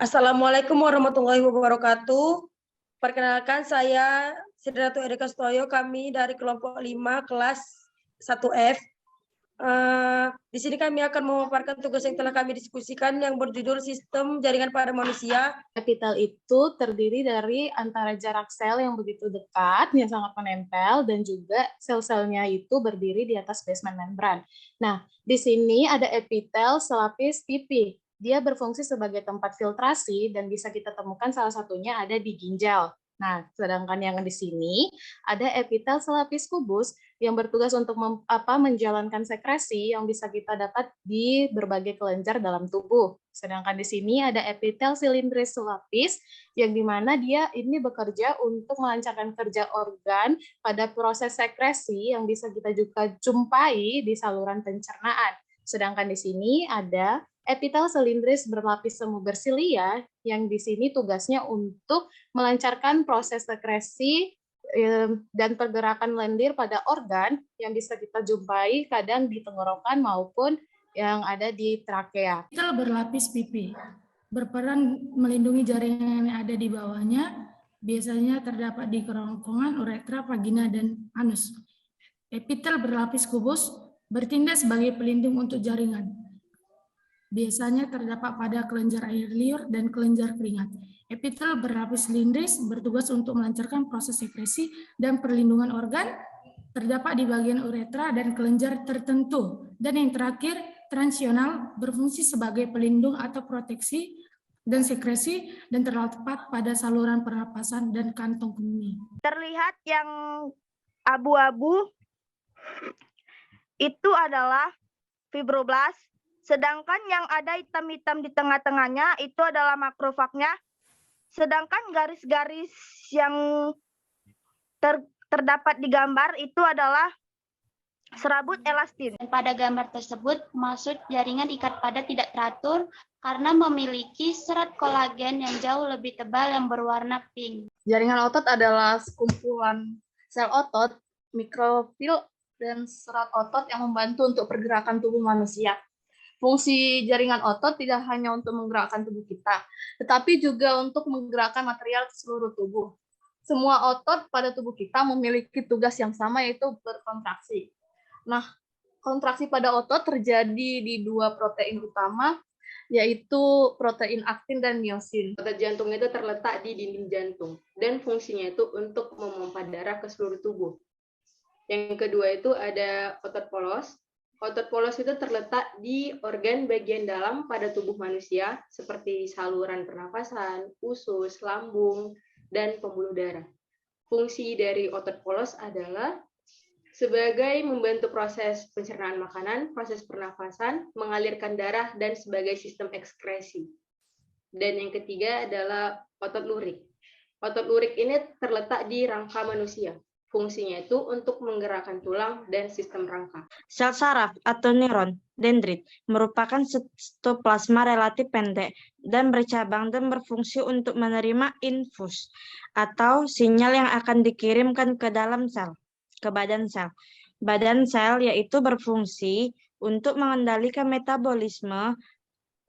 Assalamualaikum warahmatullahi wabarakatuh. Perkenalkan, saya Sidratu Erika Sutoyo, kami dari kelompok 5 kelas 1F. Di sini kami akan memaparkan tugas yang telah kami diskusikan yang berjudul Sistem Jaringan pada Manusia. Epitel itu terdiri dari antara jarak sel yang begitu dekat, yang sangat menempel, dan juga sel-selnya itu berdiri di atas basement membran. Nah, di sini ada epitel selapis pipi. Dia berfungsi sebagai tempat filtrasi dan bisa kita temukan salah satunya ada di ginjal. Nah, sedangkan yang di sini ada epitel selapis kubus yang bertugas untuk menjalankan sekresi yang bisa kita dapat di berbagai kelenjar dalam tubuh. Sedangkan di sini ada epitel silindris selapis yang dimana dia ini bekerja untuk melancarkan kerja organ pada proses sekresi yang bisa kita juga jumpai di saluran pencernaan. Sedangkan di sini ada epitel silindris berlapis semu bersilia yang di sini tugasnya untuk melancarkan proses sekresi dan pergerakan lendir pada organ yang bisa kita jumpai kadang di tenggorokan maupun yang ada di trakea. Epitel berlapis pipi berperan melindungi jaringan yang ada di bawahnya, biasanya terdapat di kerongkongan, uretra, vagina, dan anus. Epitel berlapis kubus bertindak sebagai pelindung untuk jaringan. Biasanya terdapat pada kelenjar air liur dan kelenjar keringat. Epitel berlapis silindris bertugas untuk melancarkan proses sekresi dan perlindungan organ, terdapat di bagian uretra dan kelenjar tertentu. Dan yang terakhir, transional berfungsi sebagai pelindung atau proteksi dan sekresi dan terletak pada saluran pernapasan dan kantong kemih. Terlihat yang abu-abu itu adalah fibroblast. Sedangkan yang ada hitam-hitam di tengah-tengahnya itu adalah makrofagnya. Sedangkan garis-garis yang terdapat di gambar itu adalah serabut elastin. Pada gambar tersebut, maksud jaringan ikat padat tidak teratur karena memiliki serat kolagen yang jauh lebih tebal yang berwarna pink. Jaringan otot adalah sekumpulan sel otot, mikrofil, dan serat otot yang membantu untuk pergerakan tubuh manusia. Fungsi jaringan otot tidak hanya untuk menggerakkan tubuh kita, tetapi juga untuk menggerakkan material ke seluruh tubuh. Semua otot pada tubuh kita memiliki tugas yang sama, yaitu berkontraksi. Nah, kontraksi pada otot terjadi di dua protein utama, yaitu protein aktin dan miosin. Otot jantung itu terletak di dinding jantung, dan fungsinya itu untuk memompa darah ke seluruh tubuh. Yang kedua itu ada otot polos. Otot polos itu terletak di organ bagian dalam pada tubuh manusia, seperti saluran pernafasan, usus, lambung, dan pembuluh darah. Fungsi dari otot polos adalah sebagai membantu proses pencernaan makanan, proses pernafasan, mengalirkan darah, dan sebagai sistem ekskresi. Dan yang ketiga adalah otot lurik. Otot lurik ini terletak di rangka manusia. Fungsinya itu untuk menggerakkan tulang dan sistem rangka. Sel saraf atau neuron dendrit merupakan sitoplasma relatif pendek dan bercabang dan berfungsi untuk menerima infus atau sinyal yang akan dikirimkan ke dalam sel, ke badan sel. Badan sel yaitu berfungsi untuk mengendalikan metabolisme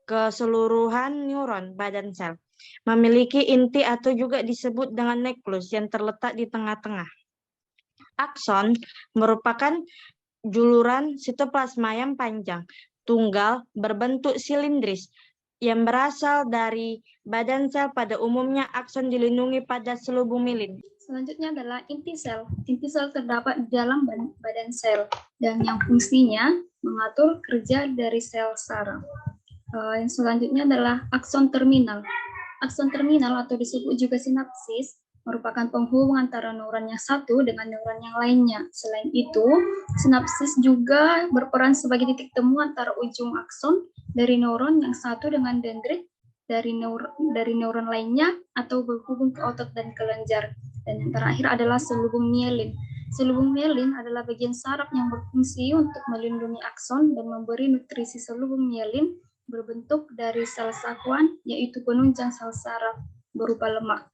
keseluruhan neuron badan sel. Memiliki inti atau juga disebut dengan nuklus yang terletak di tengah-tengah. Akson merupakan juluran sitoplasma yang panjang, tunggal, berbentuk silindris, yang berasal dari badan sel. Pada umumnya, akson dilindungi pada selubung mielin. Selanjutnya adalah inti sel. Inti sel terdapat di dalam badan sel, dan yang fungsinya mengatur kerja dari sel saraf. Yang selanjutnya adalah akson terminal. Akson terminal atau disebut juga sinapsis merupakan penghubung antara neuron yang satu dengan neuron yang lainnya. Selain itu, sinapsis juga berperan sebagai titik temu antara ujung akson dari neuron yang satu dengan dendrit dari neuron lainnya atau berhubung ke otot dan kelenjar. Dan yang terakhir adalah selubung mielin. Selubung mielin adalah bagian saraf yang berfungsi untuk melindungi akson dan memberi nutrisi selubung mielin berbentuk dari sel sakuan, yaitu penunjang sel saraf berupa lemak.